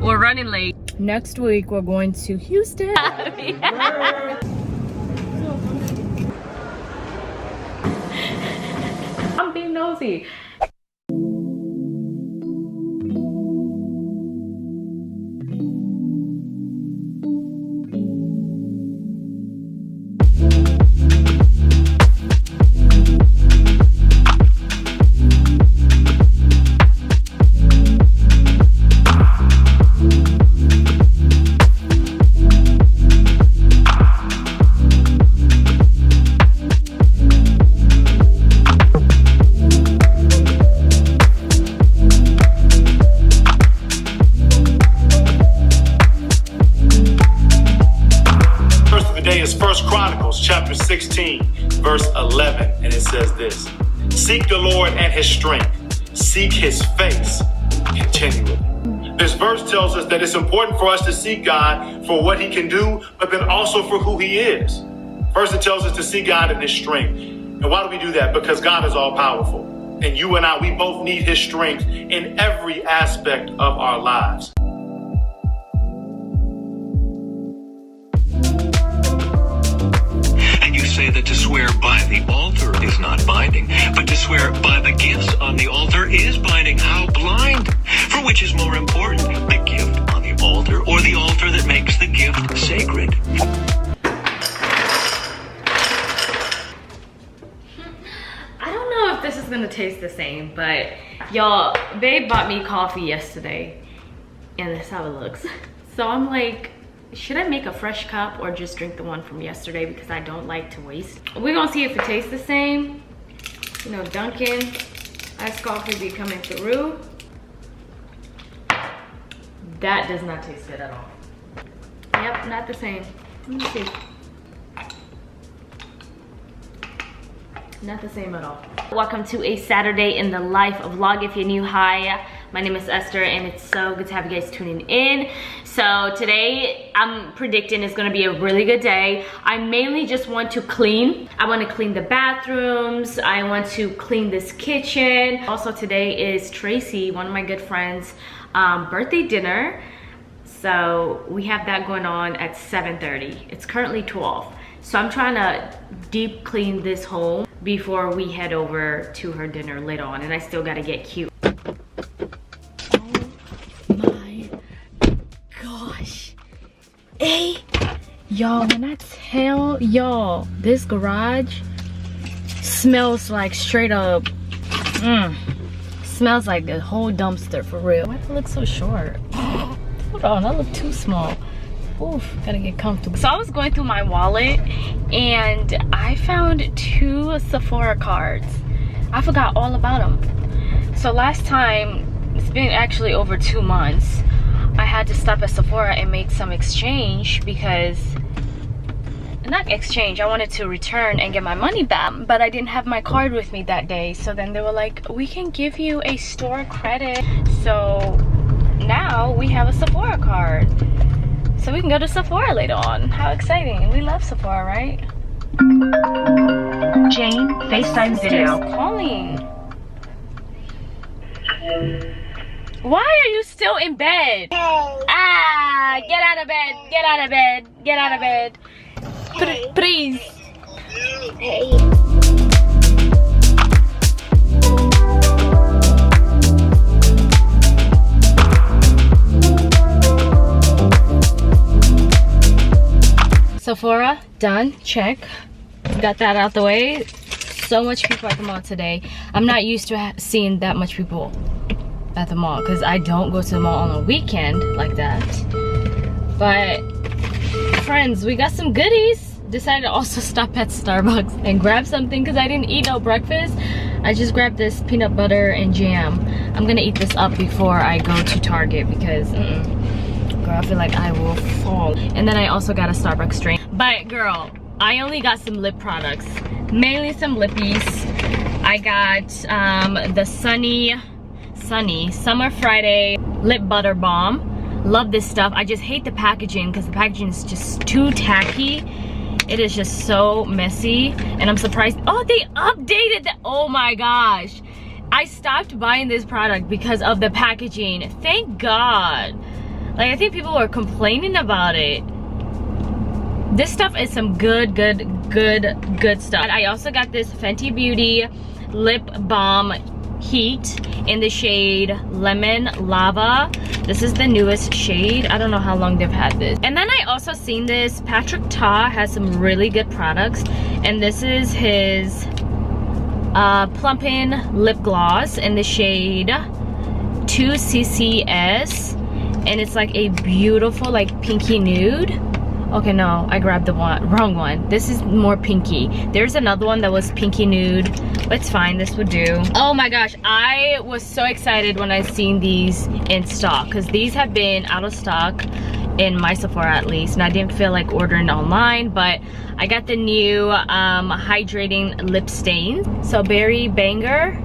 We're running late. Next week we're going to Houston. I'm being nosy. Chapter 16, verse 11, and it says this: seek the Lord and his strength, seek his face continually. This verse tells us that it's important for us to seek God for what he can do, but then also for who he is. First, it tells us to seek God in his strength. And why do we do that? Because God is all powerful. And you and I, we both need his strength in every aspect of our lives. Say that to swear by the altar is not binding, but to swear by the gifts on the altar is binding. How blind! For which is more important, the gift on the altar or the altar that makes the gift sacred? I don't know if this is gonna taste the same, but y'all, babe bought me coffee yesterday and this is how it looks. So I'm like, should I make a fresh cup or just drink the one from yesterday, because I don't like to waste. We're gonna see if it tastes the same. You know, Dunkin' iced coffee be coming through. That does not taste good at all. Yep, not the same. Let me see. Not the same at all. Welcome to a Saturday in the life vlog. If you're new, hi. My name is Esther and it's so good to have you guys tuning in. So today I'm predicting it's gonna be a really good day. I mainly just want to clean. I want to clean the bathrooms. I want to clean this kitchen. Also today is Tracy, one of my good friends, birthday dinner. So we have that going on at 7:30. It's currently 12. So I'm trying to deep clean this home before we head over to her dinner later on. And I still gotta get cute. Hey, y'all, when I tell y'all, this garage smells like straight up, smells like the whole dumpster for real. Why do I look so short? Hold on, I look too small. Oof, gotta get comfortable. So I was going through my wallet and I found 2 Sephora cards. I forgot all about them. So last time, it's been actually over 2 months, I had to stop at Sephora and make some exchange because, not exchange, I wanted to return and get my money back, but I didn't have my card with me that day. So then they were like, we can give you a store credit. So now we have a Sephora card. So we can go to Sephora later on. How exciting. We love Sephora, right? Jane, FaceTime video. Calling. Why are you still in bed? Ah, get out of bed, get out of bed, get out of bed. Please. Hey. Sephora, done, check. Got that out the way. So much people at the mall today. I'm not used to seeing that much people at the mall because I don't go to the mall on a weekend like that. But friends, we got some goodies. Decided to also stop at Starbucks and grab something because I didn't eat no breakfast. I just grabbed this peanut butter and jam. I'm gonna eat this up before I go to Target because girl, I feel like I will fall. And then I also got a Starbucks drink. But girl, I only got some lip products, mainly some lippies. I got the Sunny Summer Friday Lip Butter Balm. Love this stuff. I just hate the packaging because the packaging is just too tacky. It is just so messy and I'm surprised. Oh, they updated that. Oh my gosh. I stopped buying this product because of the packaging. Thank God. Like, I think people were complaining about it. This stuff is some good stuff. I also got this Fenty Beauty lip balm heat in the shade Lemon Lava. This is the newest shade. I don't know how long they've had this. And then I also seen this, Patrick Ta has some really good products, and this is his Plumpin lip gloss in the shade 2CCS, and it's like a beautiful like pinky nude. Okay, no, I grabbed the wrong one. This is more pinky. There's another one that was pinky nude, but it's fine, this would do. Oh my gosh, I was so excited when I seen these in stock, because these have been out of stock in my Sephora at least, and I didn't feel like ordering online, but I got the new hydrating lip stain. So berry banger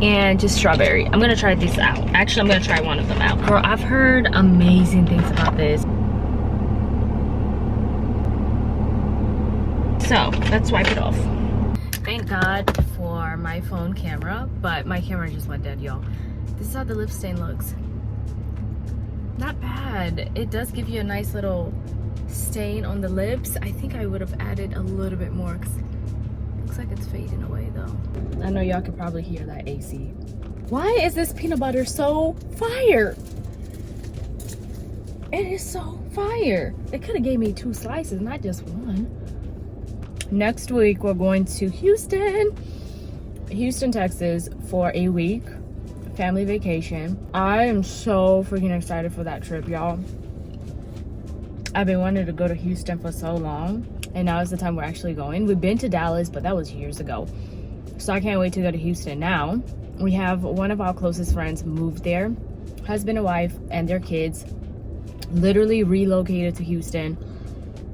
and just strawberry. I'm gonna try this out. Actually, I'm gonna try one of them out. Girl, I've heard amazing things about this. So let's wipe it off. Thank God for my phone camera, but my camera just went dead, y'all. This is how the lip stain looks. Not bad. It does give you a nice little stain on the lips. I think I would have added a little bit more, because it looks like it's fading away though. I know y'all can probably hear that AC. Why is this peanut butter so fire? It is so fire. They could have gave me 2 slices, not just 1. Next week, we're going to Houston, Texas for a week, family vacation. I am so freaking excited for that trip, y'all. I've been wanting to go to Houston for so long, and now is the time we're actually going. We've been to Dallas, but that was years ago. So I can't wait to go to Houston now. We have one of our closest friends moved there, husband and wife and their kids, literally relocated to Houston,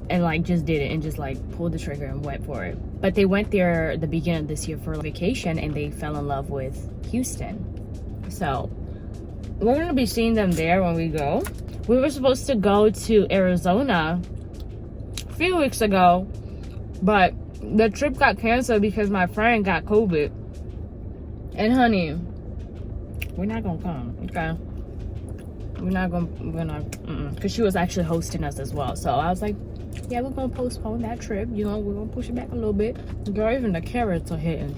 and like just did it and just like pulled the trigger and went for it. But they went there the beginning of this year for a vacation, and they fell in love with Houston. So we're gonna be seeing them there when we go. We were supposed to go to Arizona a few weeks ago, but the trip got canceled because my friend got COVID. And honey, we're not gonna come, okay? We're not gonna, because she was actually hosting us as well. So I was like, yeah, we're gonna postpone that trip. You know, we're gonna push it back a little bit. Girl, even the carrots are hitting.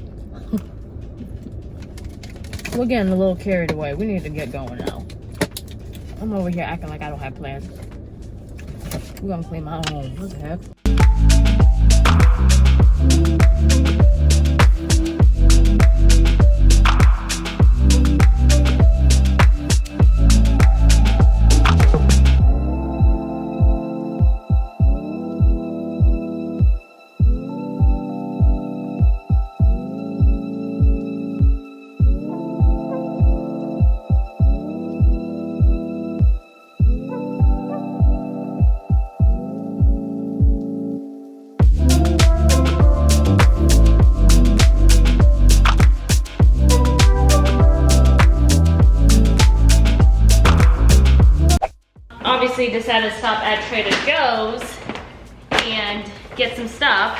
We're getting a little carried away. We need to get going now. I'm over here acting like I don't have plans. We're gonna clean my home. What the heck? Obviously decided to stop at Trader Joe's and get some stuff.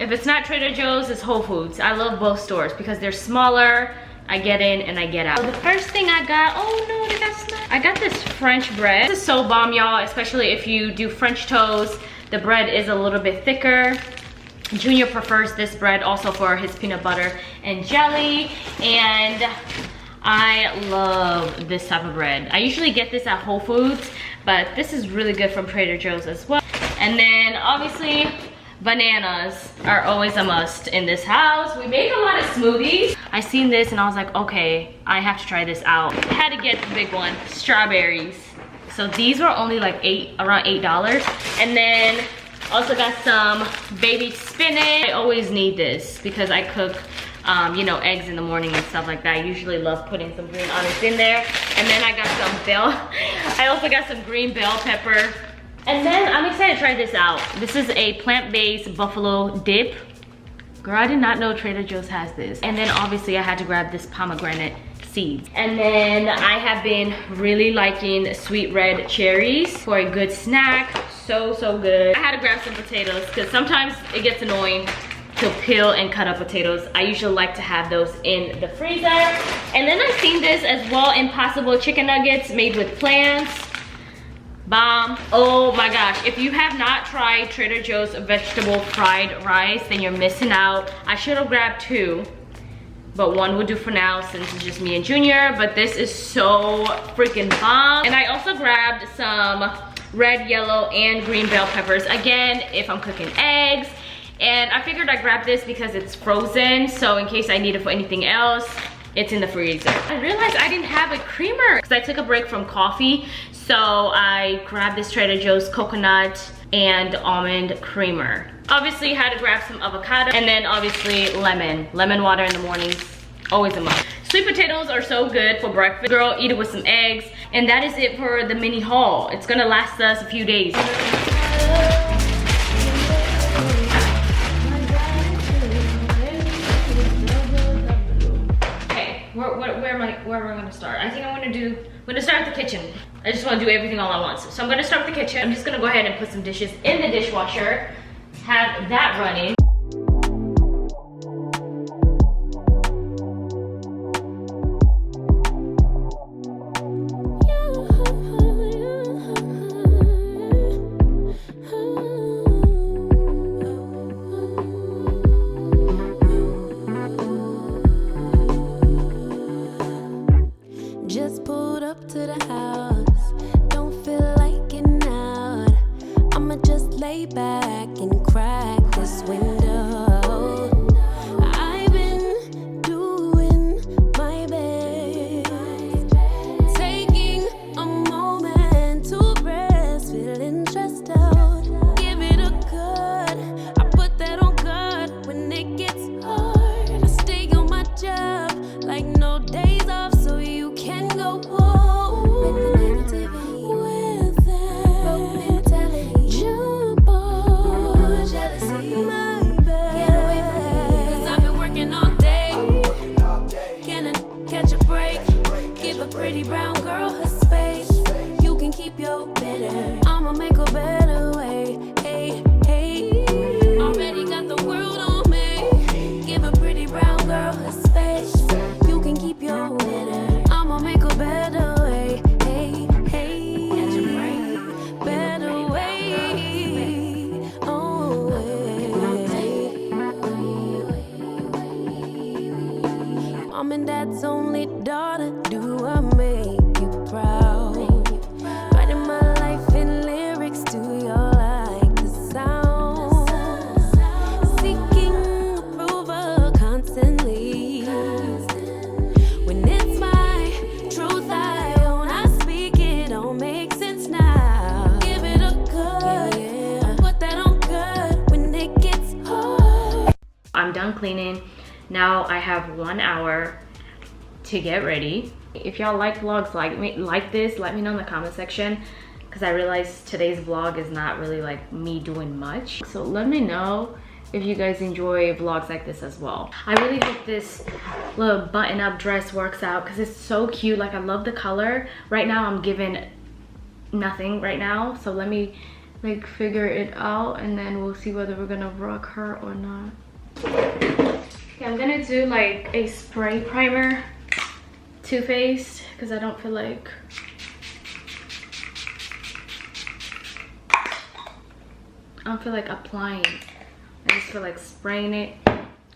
If it's not Trader Joe's, it's Whole Foods. I love both stores because they're smaller. I get in and I get out. So the first thing I got, oh no, they got snacks. I got this French bread. This is so bomb, y'all, especially if you do French toast. The bread is a little bit thicker. Junior prefers this bread also for his peanut butter and jelly, and I love this type of bread. I usually get this at Whole Foods, but this is really good from Trader Joe's as well. And then obviously bananas are always a must in this house. We make a lot of smoothies. I seen this and I was like, okay, I have to try this out. Had to get the big one, strawberries. So these were only like around $8. And then also got some baby spinach. I always need this because I cook you know, eggs in the morning and stuff like that. I usually love putting some green onions in there. And then I got some I also got some green bell pepper. And then I'm excited to try this out. This is a plant-based buffalo dip. Girl, I did not know Trader Joe's has this. And then obviously I had to grab this pomegranate seeds. And then I have been really liking sweet red cherries for a good snack. So good. I had to grab some potatoes because sometimes it gets annoying to peel and cut up potatoes. I usually like to have those in the freezer. And then I've seen this as well, Impossible chicken nuggets made with plants. Bomb. Oh my gosh, if you have not tried Trader Joe's vegetable fried rice, then you're missing out. I should have grabbed 2, but 1 will do for now since it's just me and Junior. But this is so freaking bomb. And I also grabbed some red, yellow, and green bell peppers, again if I'm cooking eggs. And I figured I'd grab this because it's frozen, so in case I need it for anything else, it's in the freezer. I realized I didn't have a creamer because I took a break from coffee, so I grabbed this Trader Joe's coconut and almond creamer. Obviously had to grab some avocado, and then obviously lemon water in the mornings, always a must. Sweet potatoes are so good for breakfast. Girl, eat it with some eggs. And that is it for the mini haul. It's gonna last us a few days. Okay, where am I gonna start? I think I'm gonna start at the kitchen. I just wanna do everything all at once. So I'm gonna start with the kitchen. I'm just gonna go ahead and put some dishes in the dishwasher, have that running. Just pulled up to the house, don't feel like getting out. I'ma just lay back and crack this window. I've been doing my best, taking a moment to rest, feeling stressed out. Give it a cut, I put that on God when it gets hard. I stay on my job like no days off, so you can go home with the negativity, with that broke mentality. Jump on jealousy, my bad. Get away from me, 'cause I've been working all day. Can I catch a break? Give a pretty brown girl her space. You can keep your bitter, I'ma make a better way. Hey, hey, already got the world on me. Give a pretty brown girl her space. You can keep your bitter, I'ma make a better way. Hey, hey, catch a break, better way. Oh, Mom and Dad's only daughter, do I make you proud? Writing my life in lyrics, do you like the sound? Seeking approval constantly. When it's my truth I own, I speak it, don't make sense now. Give it a cut, put that on cut when it gets hard. I'm done cleaning. Now I have 1 hour to get ready. If y'all like vlogs like this, let me know in the comment section, because I realized today's vlog is not really like me doing much. So let me know if you guys enjoy vlogs like this as well. I really hope this little button-up dress works out because it's so cute. Like, I love the color. Right now I'm given nothing right now, so let me like figure it out and then we'll see whether we're gonna rock her or not. Okay, I'm gonna do like a spray primer, Too Faced, because I don't feel like applying. I just feel like spraying it,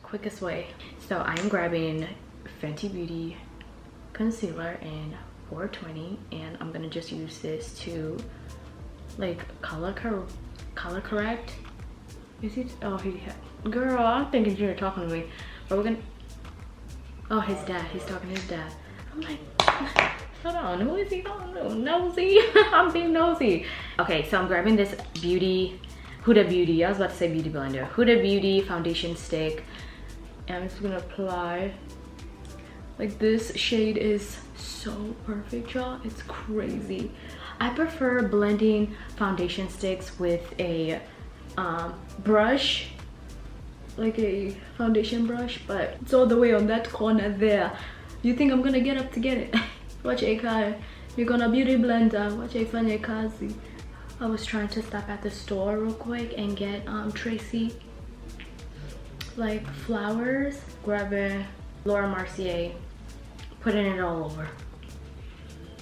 quickest way. So I am grabbing Fenty Beauty concealer in 420, and I'm gonna just use this to like color correct. Is it? Oh, girl, I'm thinking you're talking to me. But we're gonna. Oh, his dad. He's talking to his dad. I'm like, hold on, who is he talking to? Nosy. I'm being nosy. Okay, so I'm grabbing this Huda Beauty. I was about to say Beauty Blender. Huda Beauty foundation stick. And I'm just gonna apply. Like, this shade is so perfect, y'all. It's crazy. I prefer blending foundation sticks with a brush, like a foundation brush, but it's all the way on that corner there. You think I'm gonna get up to get it? Watch Eka, you're gonna beauty blender. Watch Efanye Kazi. I was trying to stop at the store real quick and get Tracy like flowers, grabbing Laura Mercier, putting it all over.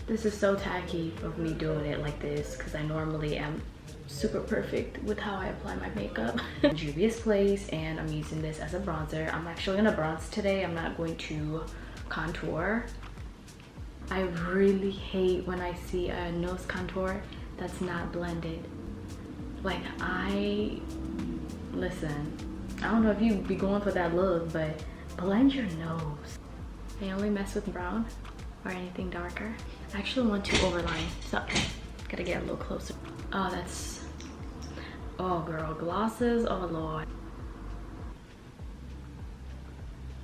This is so tacky of me doing it like this because I normally am super perfect with how I apply my makeup. Juvia's Place, and I'm using this as a bronzer. I'm actually gonna bronze today. I'm not going to contour. I really hate when I see a nose contour that's not blended. Like listen, I don't know if you be going for that look, but blend your nose. I only mess with brown or anything darker. I actually want to overline, so gotta get a little closer. Oh, that's, oh girl, glosses, oh lord.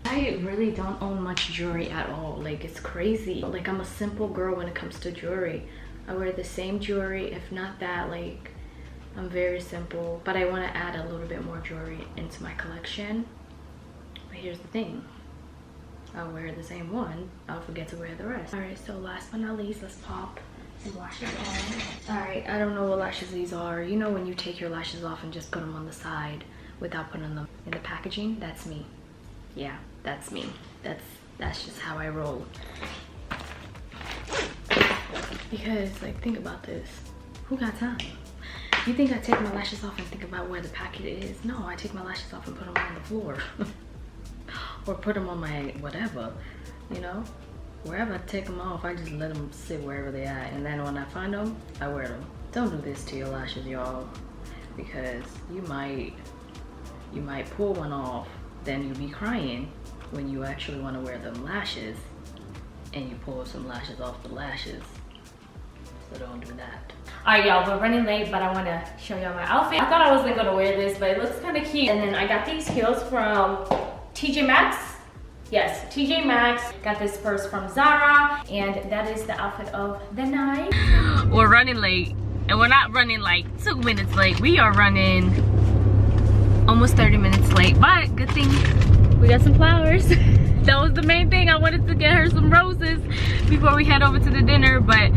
I really don't own much jewelry at all. Like, it's crazy. Like, I'm a simple girl when it comes to jewelry. I wear the same jewelry, if not that. Like, I'm very simple, but I want to add a little bit more jewelry into my collection. But here's the thing, I'll wear the same one, I'll forget to wear the rest. All right, so last but not least, let's pop some lashes on. All right, I don't know what lashes these are. You know when you take your lashes off and just put them on the side without putting them in the packaging? That's me. Yeah, that's me. That's just how I roll. Because, like, think about this. Who got time? You think I take my lashes off and think about where the packet is? No, I take my lashes off and put them on the floor. Or put them on my whatever, you know? Wherever I take them off, I just let them sit wherever they are. And then when I find them, I wear them. Don't do this to your lashes, y'all. Because you might pull one off, then you'll be crying when you actually want to wear them lashes and you pull some lashes off the lashes. So don't do that. Alright y'all, we're running late, but I want to show y'all my outfit. I thought I wasn't going to wear this, but it looks kind of cute. And then I got these heels from TJ Maxx. Yes, TJ Maxx. Got this purse from Zara, and that is the outfit of the night. We're running late, and we're not running like 2 minutes late. We are running almost 30 minutes late, but good thing we got some flowers. That was the main thing. I wanted to get her some roses before we head over to the dinner, but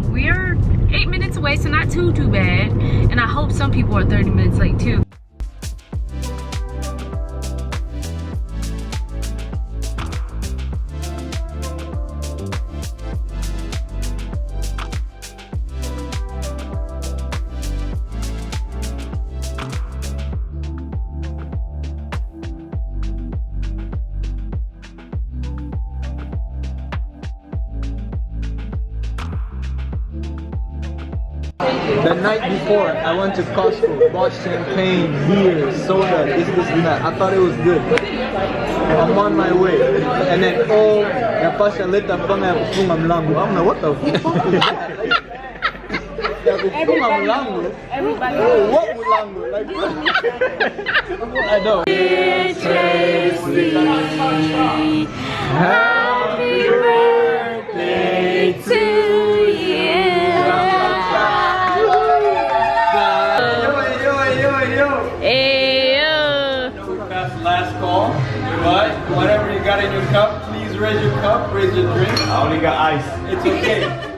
we're 8 minutes away, so not too bad. And I hope some people are 30 minutes late too. The night before, I went to Costco, bought champagne, beer, soda, this and that. I thought it was good. I'm on my way. And then, oh, the passion lit up from I'm like, what the fuck is that? Everybody. Oh, what Mulango? Like, I know. Happy birthday to you. Last call. Whatever you got in your cup, please raise your cup, raise your drink. I only got ice. It's okay.